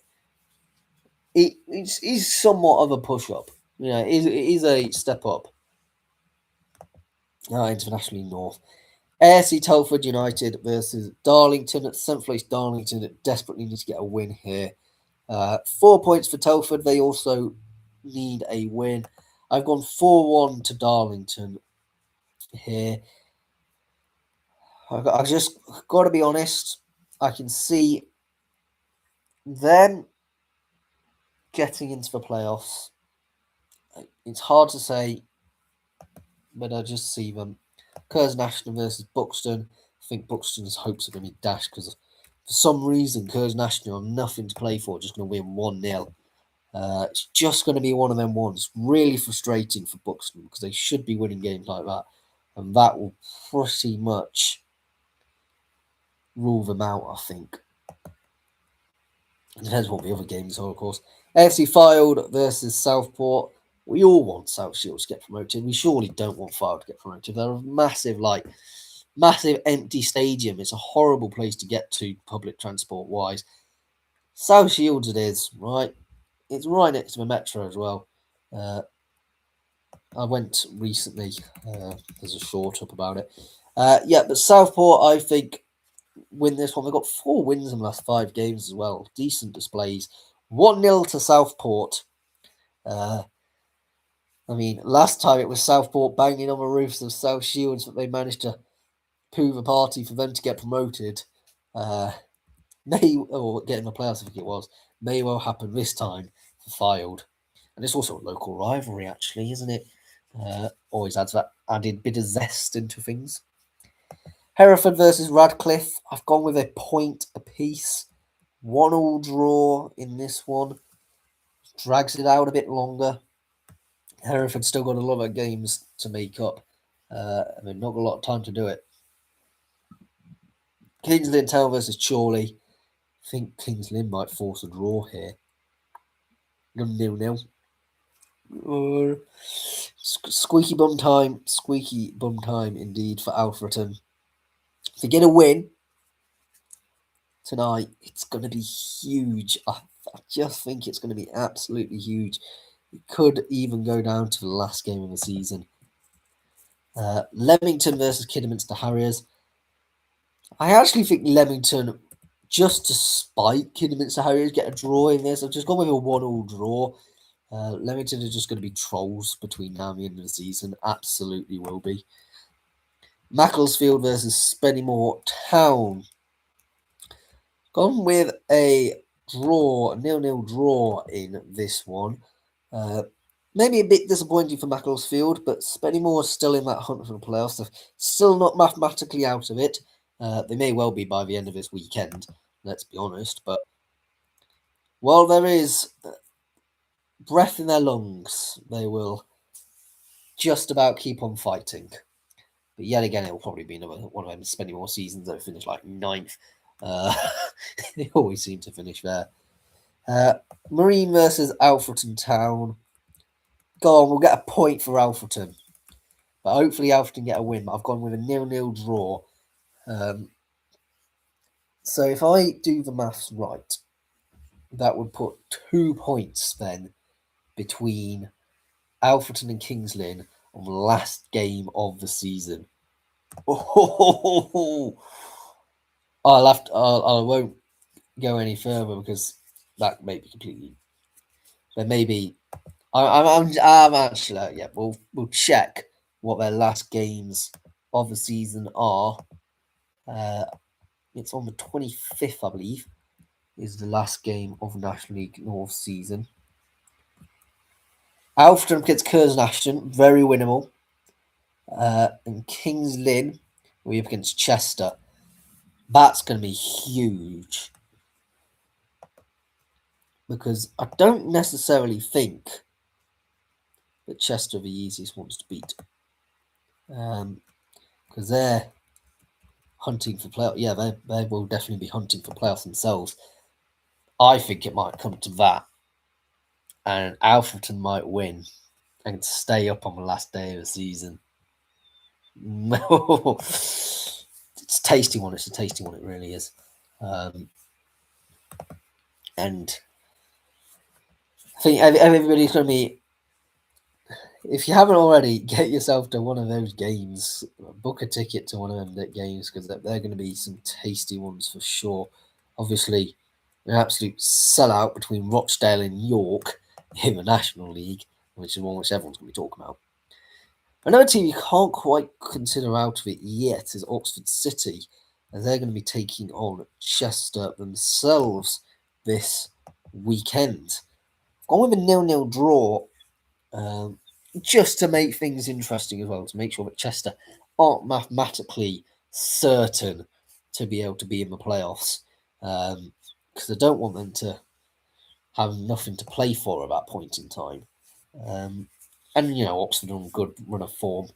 it's somewhat of a push up. You know, it is a step up. Internationally North. AFC Telford United versus Darlington. At 7th place, Darlington desperately need to get a win here. 4 points for Telford. They also need a win. I've gone 4-1 to Darlington here. I just got to be honest. I can see them getting into the playoffs. It's hard to say, but I just see them. Curzon Ashton versus Buxton. I think Buxton's hopes are going to be dashed because for some reason Curzon Ashton have nothing to play for, just going to win 1-0. It's just going to be one of them ones. Really frustrating for Buxton because they should be winning games like that. And that will pretty much rule them out, I think. It depends what the other games are, of course. AFC Fylde versus Southport. We all want South Shields to get promoted. We surely don't want Fylde to get promoted. They're a massive empty stadium. It's a horrible place to get to public transport wise. South Shields it is, right? It's right next to the metro as well. I went recently. There's a short up about it. But Southport, I think, win this one. They've got 4 wins in the last 5 games as well. Decent displays. 1-0 to Southport. Last time it was Southport banging on the roofs of South Shields that they managed to prove a party for them to get promoted. Get in the playoffs, I think it was. May well happen this time for Fylde. And it's also a local rivalry, actually, isn't it? Always adds that added bit of zest into things. Hereford versus Radcliffe. I've gone with a point apiece. 1-1 draw in this one. Drags it out a bit longer. Hereford still got a lot of games to make up. Not got a lot of time to do it. Kings Lynn Town versus Chorley. I think Kings Lynn might force a draw here. 0-0. Squeaky bum time indeed for Alfreton. If they get a win tonight, it's going to be huge. I just think it's going to be absolutely huge. It could even go down to the last game of the season. Leamington versus Kidderminster Harriers. I actually think Leamington, just to spite Kidderminster Harriers, get a draw in this. I've just gone with a 1-1 draw. Leamington are just going to be trolls between now and the end of the season. Absolutely will be. Macclesfield versus Spennymoor Town. Gone with a draw, 0-0 draw in this one. Maybe a bit disappointing for Macclesfield, but Spennymoor is still in that hunt for the playoffs. They're still not mathematically out of it. They may well be by the end of this weekend, let's be honest. But while there is breath in their lungs, they will just about keep on fighting. But yet again, it will probably be another one of them Spennymoor seasons that finish like 9th. They always seem to finish there. Marine versus Alfreton Town. Go on, we'll get a point for Alfreton. But hopefully Alfreton get a win. I've gone with a 0-0 draw. So if I do the maths right, that would put 2 points then between Alfreton and Kings Lynn on the last game of the season. Oh, I won't go any further because that may be completely. There may be. I'm actually We'll check what their last games of the season are. It's on the 25th, I believe, is the last game of National League North season. Alfred against Curzon Ashton, very winnable. And Kings Lynn, we up against Chester. That's going to be huge. Because I don't necessarily think that Chester are the easiest ones to beat. Because they're hunting for playoffs. Yeah, they will definitely be hunting for playoffs themselves. I think it might come to that. And Alfreton might win and stay up on the last day of the season. It's a tasty one. It's a tasty one. It really is. And I think everybody's going to be. If you haven't already, get yourself to one of those games. Book a ticket to one of them games because they're going to be some tasty ones for sure. Obviously, an absolute sellout between Rochdale and York in the National League, which is one which everyone's going to be talking about. Another team you can't quite consider out of it yet is Oxford City, as they're going to be taking on Chester themselves this weekend. I've gone with a 0-0 draw, just to make things interesting as well, to make sure that Chester aren't mathematically certain to be able to be in the playoffs, because I don't want them to have nothing to play for at that point in time. And Oxford on a good run of form.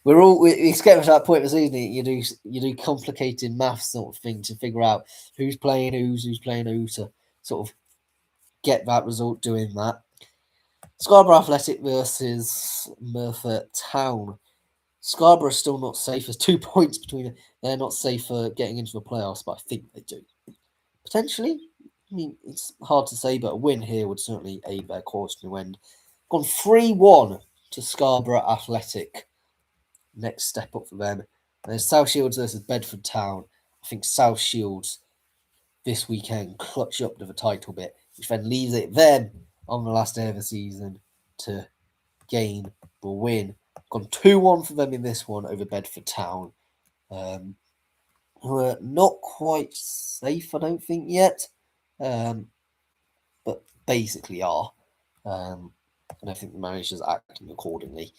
It's getting to that point of the season. You do complicated maths sort of thing to figure out who's playing who's playing who to sort of get that result doing that. Scarborough Athletic versus Merthyr Town. Scarborough is still not safe. There's 2 points between them. They're not safe for getting into the playoffs, but I think they do. Potentially. I mean, it's hard to say, but a win here would certainly aid their cause to end. Gone 3-1 to Scarborough Athletic. Next step up for them. There's South Shields versus Bedford Town. I think South Shields this weekend clutch up to the title bit, which then leaves it them on the last day of the season to gain the win. Gone 2-1 for them in this one over Bedford Town, who are not quite safe, I don't think, yet, but basically are. And I think the manager's acting accordingly.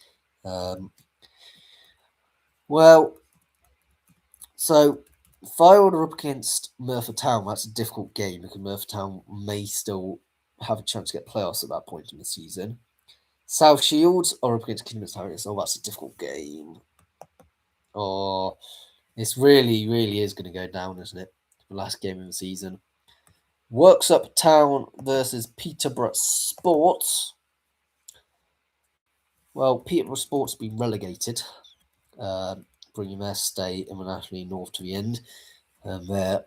So Fire are up against Merthyr Town. That's a difficult game because Merthyr Town may still have a chance to get playoffs at that point in the season. South Shields are up against Kingdom Town. So that's a difficult game. Oh, this really, really is going to go down, isn't it? The last game of the season. Works Up Town versus Peterborough Sports. Well, Peterborough Sports have been relegated, bringing their stay in the National League North to the end. They're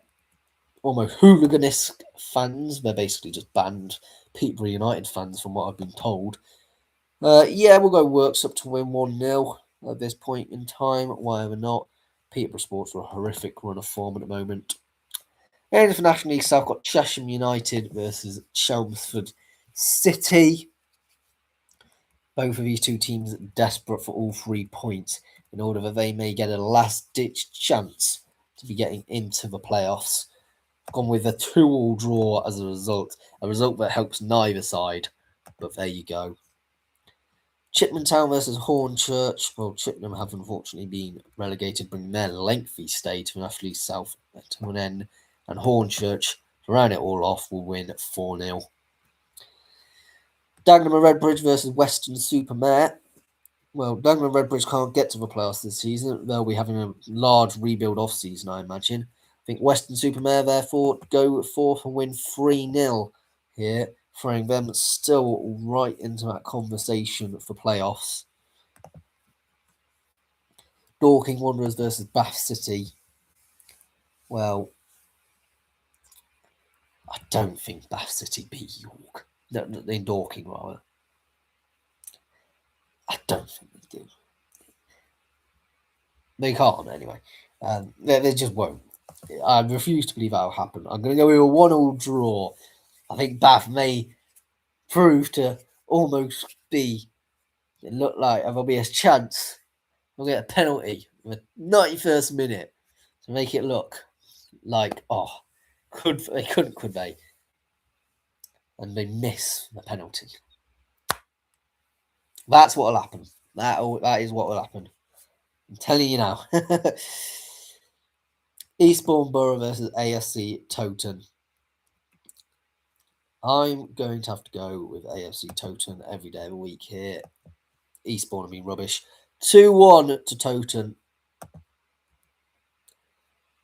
almost hooliganistic fans. They're basically just banned Peterborough United fans, from what I've been told. We'll go Works Up to win 1-0 at this point in time. Why ever not? Peterborough Sports are a horrific run of form at the moment. And for National League South, got Cheshire United versus Chelmsford City. Both of these two teams are desperate for all 3 points in order that they may get a last-ditch chance to be getting into the playoffs. Gone with a 2-2 draw as a result that helps neither side, but there you go. Chipman Town versus Hornchurch. Well, Chipman have unfortunately been relegated, bringing their lengthy stay to National League South to an end, and Hornchurch, to round it all off, will win 4-0. Dagenham and Redbridge versus Weston-super-Mare. Well, Dagenham and Redbridge can't get to the playoffs this season. They'll be having a large rebuild off-season, I imagine. I think Weston-super-Mare, therefore, go forth and win 3-0 here, throwing them still right into that conversation for playoffs. Dorking Wanderers versus Bath City. Well, I don't think Bath City beat York. No, in Dorking, rather. I don't think they do. They can't, anyway. They just won't. I refuse to believe that will happen. I'm going to go with a 1-1 draw. I think Bath may prove to almost be, it look like there'll be a chance we'll get a penalty in the 91st minute to make it look like, could they? And they miss the penalty. That's what will happen. That is what will happen. I'm telling you now. Eastbourne Borough versus AFC Toten. I'm going to have to go with AFC Toten every day of the week here. Eastbourne have been rubbish. 2-1 to Toten.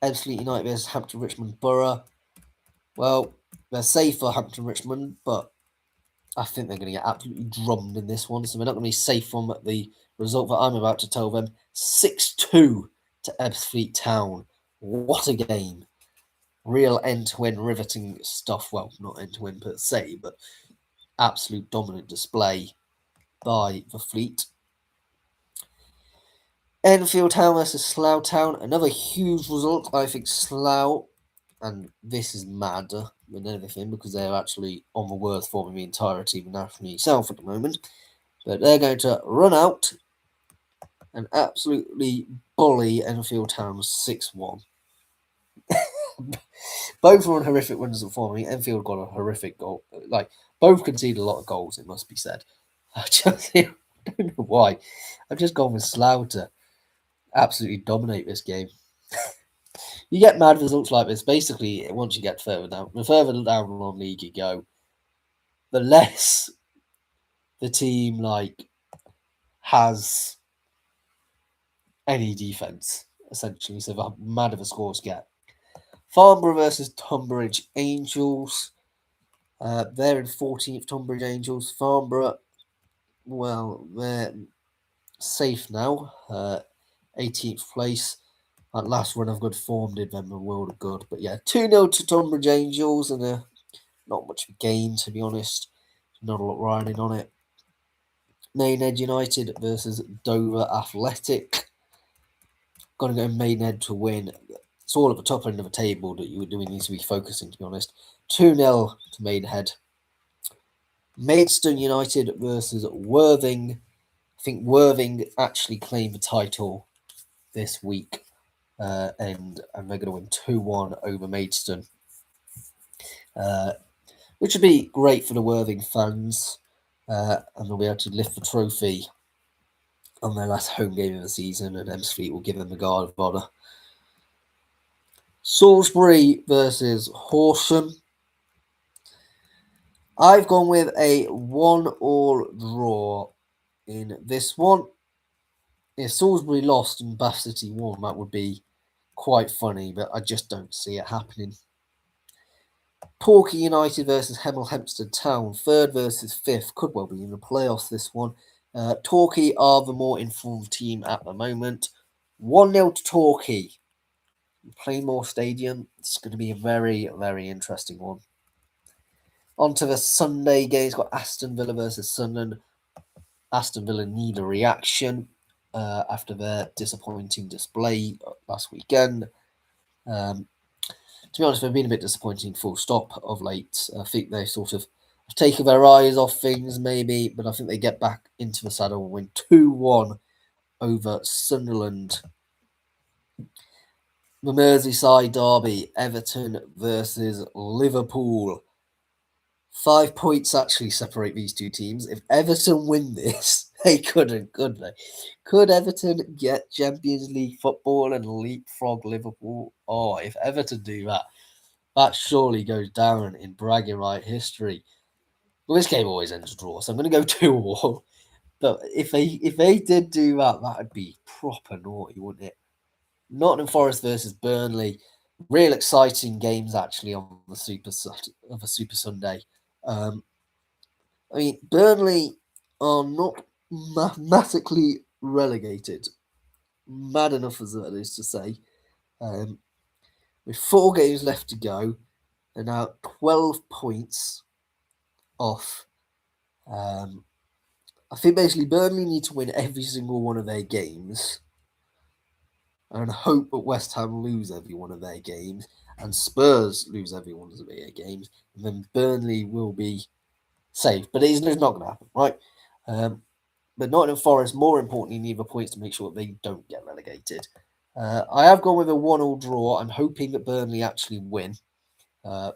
Ebbsfleet United versus Hampton Richmond Borough. Well, they're safe for Hampton Richmond, but I think they're going to get absolutely drummed in this one. So they're not going to be safe from the result that I'm about to tell them. 6-2 to Ebbsfleet Town. What a game. Real end-to-end riveting stuff. Well, not end-to-end per se, but absolute dominant display by the Fleet. Enfield Town versus Slough Town. Another huge result. I think Slough, and this is madder than anything because they're actually on the worst form of the entirety of the National League South at the moment. But they're going to run out and absolutely bully Enfield Town 6-1. Both were on horrific runs of form. I mean, Enfield got a horrific goal. Like, both conceded a lot of goals, it must be said. I don't know why. I've just gone with Slough to absolutely dominate this game. You get mad results like this. Basically, once you get further down, the further down the league you go, the less the team has any defense, essentially. So the madder the scores get. Farnborough versus Tunbridge Angels. They're in 14th. Tunbridge Angels. Farnborough, well, they're safe now. 18th place. That last run of good form did them a world of good. But yeah, 2-0 to Tunbridge Angels, and not much gain, to be honest. Not a lot riding on it. Maidenhead United versus Dover Athletic. Got to go Maidenhead to win. It's all at the top end of the table that you need to be focusing, to be honest. 2-0 to Maidenhead. Maidstone United versus Worthing. I think Worthing actually claimed the title this week. And they're going to win 2-1 over Maidstone. Which would be great for the Worthing fans. And they'll be able to lift the trophy on their last home game of the season, and Ebbsfleet will give them the guard of honour. Salisbury versus Horsham. I've gone with a 1-1 draw in this one. If Salisbury lost and Bath City won, that would be quite funny, but I just don't see it happening. Torquay United versus Hemel Hempstead Town. 3rd versus 5th. Could well be in the playoffs, this one. Torquay are the more informed team at the moment. 1-0 to Torquay. Plainmoor Stadium. It's going to be a very, very interesting one. On to the Sunday games. Got Aston Villa versus Sunderland. Aston Villa need a reaction after their disappointing display last weekend. To be honest, they've been a bit disappointing, full stop, of late. I think they sort of have taken their eyes off things, maybe, but I think they get back into the saddle and win 2-1 over Sunderland. The Merseyside Derby, Everton versus Liverpool. 5 points actually separate these two teams. If Everton win this, they couldn't, could they? Could Everton get Champions League football and leapfrog Liverpool? Oh, if Everton do that, that surely goes down in bragging right history. Well, this game always ends a draw, so I'm going to go 2-1. But if they did do that, that would be proper naughty, wouldn't it? Nottingham Forest versus Burnley. Real exciting games, actually, on the Super Sunday. I mean, Burnley are not mathematically relegated. Mad enough as that is to say. With 4 games left to go, they're now 12 points off. I think basically Burnley need to win every single one of their games and hope that West Ham lose every one of their games and Spurs lose every one of their games, and then Burnley will be safe. But it's not going to happen, right? But Nottingham Forest, more importantly, need the points to make sure that they don't get relegated. I have gone with a 1-1 draw. I'm hoping that Burnley actually win. That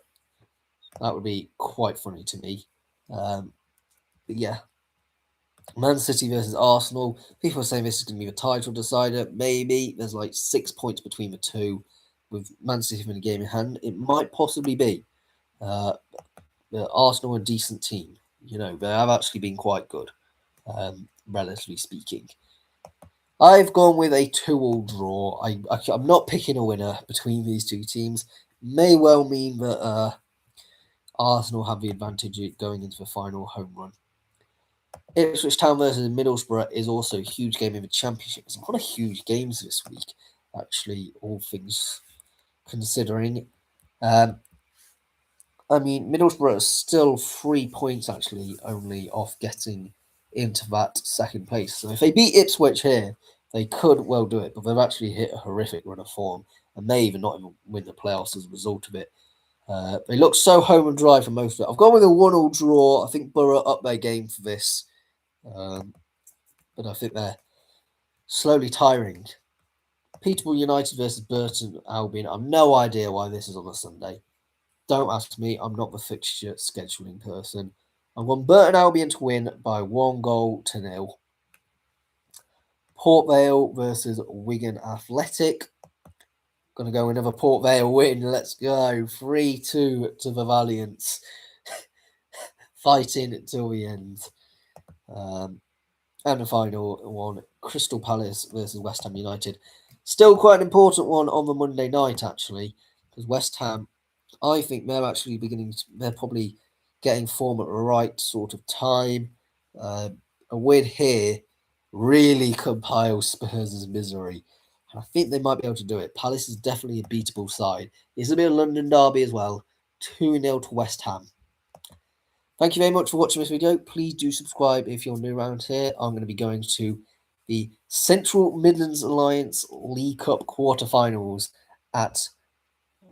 would be quite funny to me. But yeah, Man City versus Arsenal. People are saying this is going to be the title decider. Maybe. There's like 6 points between the two, with Man City having a game in hand. It might possibly be. Arsenal are a decent team. You know, they have actually been quite good, relatively speaking. I've gone with a 2-all draw. I'm not picking a winner between these two teams. May well mean that Arsenal have the advantage going into the final home run. Ipswich Town versus Middlesbrough is also a huge game in the Championship. There's a lot of huge games this week, actually, all things considering. Middlesbrough is still 3 points, actually, only off getting into that second place. So if they beat Ipswich here, they could well do it, but they've actually hit a horrific run of form and may even not even win the playoffs as a result of it. They look so home and dry for most of it. I've gone with a 1-all draw. I think Borough up their game for this. But I think they're slowly tiring. Peterborough United versus Burton Albion. I've no idea why this is on a Sunday. Don't ask me. I'm not the fixture scheduling person. I want Burton Albion to win by 1-0. Port Vale versus Wigan Athletic. Gonna go another Port Vale win. Let's go. 3-2 to the Valiants. Fighting till the end. And the final one, Crystal Palace versus West Ham United. Still quite an important one on the Monday night, actually, because West Ham, I think they're probably getting form at the right sort of time. A win here really compiles Spurs' misery. And I think they might be able to do it. Palace is definitely a beatable side. It's a bit of London derby as well. 2-0 to West Ham. Thank you very much for watching this video. Please do subscribe if you're new around here. I'm going to be going to the Central Midlands Alliance League Cup quarterfinals at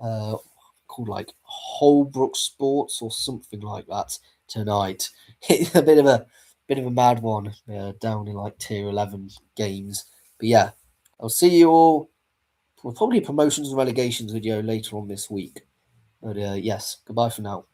called like Holbrook Sports or something like that tonight. It's a bit of a mad one, down in like tier 11 games. But yeah, I'll see you all for probably a promotions and relegations video later on this week. But yes, goodbye for now.